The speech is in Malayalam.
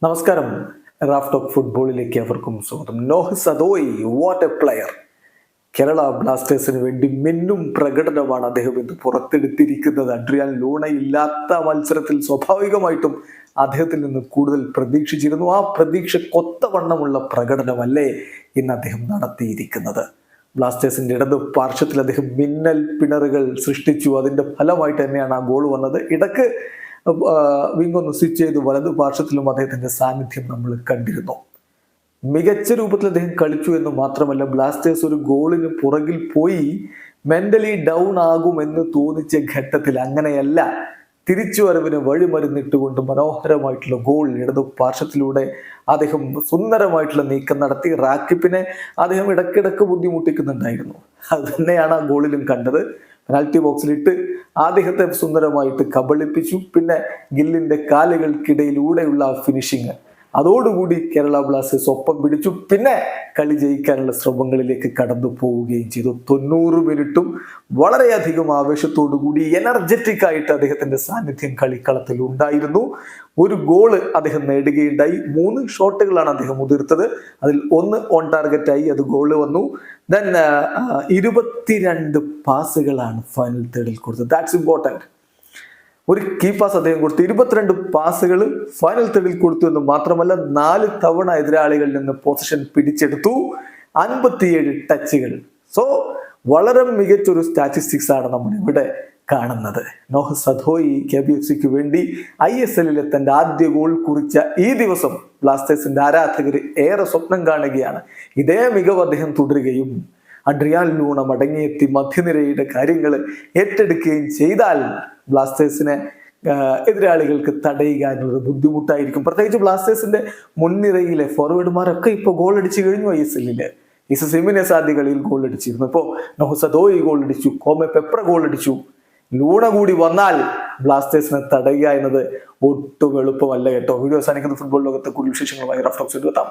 നമസ്കാരം. റാഫ് ടോക്ക് ഫുട്ബോളിലേക്ക് അവർക്കും സ്വാഗതം. Noah സദോയ്, what A player! Kerala ബ്ലാസ്റ്റേഴ്സിന് വേണ്ടി മിന്നും പ്രകടനമാണ് അദ്ദേഹം ഇന്ന് പുറത്തെടുത്തിരിക്കുന്നത്. അഡ്രിയാൻ ലൂണ ഇല്ലാത്ത മത്സരത്തിൽ സ്വാഭാവികമായിട്ടും അദ്ദേഹത്തിൽ നിന്ന് കൂടുതൽ പ്രതീക്ഷിച്ചിരുന്നു. ആ പ്രതീക്ഷക്കൊത്തവണ്ണമുള്ള പ്രകടനമല്ലേ ഇന്ന് അദ്ദേഹം നടത്തിയിരിക്കുന്നത്. ബ്ലാസ്റ്റേഴ്സിന്റെ ഇടത് പാർശ്വത്തിൽ അദ്ദേഹം മിന്നൽ പിണറുകൾ സൃഷ്ടിച്ചു. അതിന്റെ ഫലമായിട്ട് തന്നെയാണ് ആ ഗോൾ വന്നത്. ഇടക്ക് വിങ് ഒന്ന് സ്വിച്ച് ചെയ്ത് വലതു പാർശ്വത്തിലും അദ്ദേഹത്തിന്റെ സാന്നിധ്യം നമ്മൾ കണ്ടിരുന്നു. മികച്ച രൂപത്തിൽ അദ്ദേഹം കളിച്ചു എന്ന് മാത്രമല്ല, ബ്ലാസ്റ്റേഴ്സ് ഒരു ഗോളിന് പുറകിൽ പോയി മെന്റലി ഡൗൺ ആകുമെന്ന് തോന്നിച്ച ഘട്ടത്തിൽ അങ്ങനെയല്ല, തിരിച്ചു വരവിന് വഴിമരുന്നിട്ടുകൊണ്ട് മനോഹരമായിട്ടുള്ള ഗോൾ ഇടതു പാർശ്വത്തിലൂടെ അദ്ദേഹം സുന്ദരമായിട്ടുള്ള നീക്കം നടത്തി. റാക്കിപ്പിനെ അദ്ദേഹം ഇടയ്ക്കിടക്ക് ബുദ്ധിമുട്ടിക്കുന്നുണ്ടായിരുന്നു. അത് തന്നെയാണ് ആ ഗോളിലും കണ്ടത്. പെനാൽറ്റി ബോക്സിലിട്ട് അദ്ദേഹത്തെ സുന്ദരമായിട്ട് കബളിപ്പിച്ചു. പിന്നെ ഗില്ലിന്റെ കാലുകൾക്കിടയിലൂടെയുള്ള ആ ഫിനിഷിങ്, അതോടുകൂടി കേരള ബ്ലാസ്റ്റേഴ്സ് ഒപ്പം പിടിച്ചു. പിന്നെ കളി ജയിക്കാനുള്ള ശ്രമങ്ങളിലേക്ക് കടന്നു പോവുകയും ചെയ്തു. 90 മിനിറ്റും വളരെയധികം ആവേശത്തോടു കൂടി എനർജറ്റിക് ആയിട്ട് അദ്ദേഹത്തിന്റെ സാന്നിധ്യം കളിക്കളത്തിൽ ഉണ്ടായിരുന്നു. ഒരു ഗോള് അദ്ദേഹം നേടുകയുണ്ടായി. 3 ഷോട്ടുകളാണ് അദ്ദേഹം ഉതിർത്തത്. അതിൽ 1 ഓൺ ടാർഗറ്റ് ആയി, അത് ഗോള് വന്നു. ദെൻ 22 പാസുകളാണ് ഫൈനൽ തേർഡിൽ കൊടുത്തത്. That's important. ഒരു കീ പാസ് അദ്ദേഹം കൊടുത്തു. 22 പാസുകൾ ഫൈനൽ തേർഡിൽ കൊടുത്തു എന്ന് മാത്രമല്ല, 4 തവണ എതിരാളികളിൽ നിന്ന് പൊസിഷൻ പിടിച്ചെടുത്തു. 57 ടച്ചുകൾ. സോ വളരെ മികച്ചൊരു സ്റ്റാറ്റിസ്റ്റിക്സ് ആണ് നമ്മൾ ഇവിടെ കാണുന്നത്. നോഹ് സദോയ് KBFCക്ക് വേണ്ടി ISL തന്റെ ആദ്യ ഗോൾ കുറിച്ച ഈ ദിവസം ബ്ലാസ്റ്റേഴ്സിന്റെ ആരാധകർ ഏറെ സ്വപ്നം കാണുകയാണ്. ഇതേ മികവ് അദ്ദേഹം തുടരുകയും അഡ്രിയാൻ ലൂണ മടങ്ങിയെത്തി മധ്യനിരയുടെ കാര്യങ്ങൾ ഏറ്റെടുക്കുകയും ചെയ്താൽ ബ്ലാസ്റ്റേഴ്സിനെ എതിരാളികൾക്ക് തടയുക എന്നുള്ളത് ബുദ്ധിമുട്ടായിരിക്കും. പ്രത്യേകിച്ച് ബ്ലാസ്റ്റേഴ്സിന്റെ മുൻനിരയിലെ ഫോർവേഡുമാരൊക്കെ ഇപ്പോൾ ഗോൾ അടിച്ചു കഴിഞ്ഞു. ISL ഇസസിമിനെസ് ആദ്യ കളിയിൽ ഗോൾ അടിച്ചിരുന്നു. ഇപ്പോൾ നോഹ് സദോയ് ഗോൾ അടിച്ചു, കോമെ പെപ്ര ഗോൾ അടിച്ചു. ലൂണ കൂടി വന്നാൽ ബ്ലാസ്റ്റേഴ്സിനെ തടയുക എന്നത് ഒട്ടും എളുപ്പമല്ല കേട്ടോ. വീഡിയോ അവസാനിക്കുന്ന ഫുട്ബോൾ ലോകത്തെ കൂടുതൽ വിശേഷങ്ങളുമായി റാഫ് ടോക്സ് എത്താം.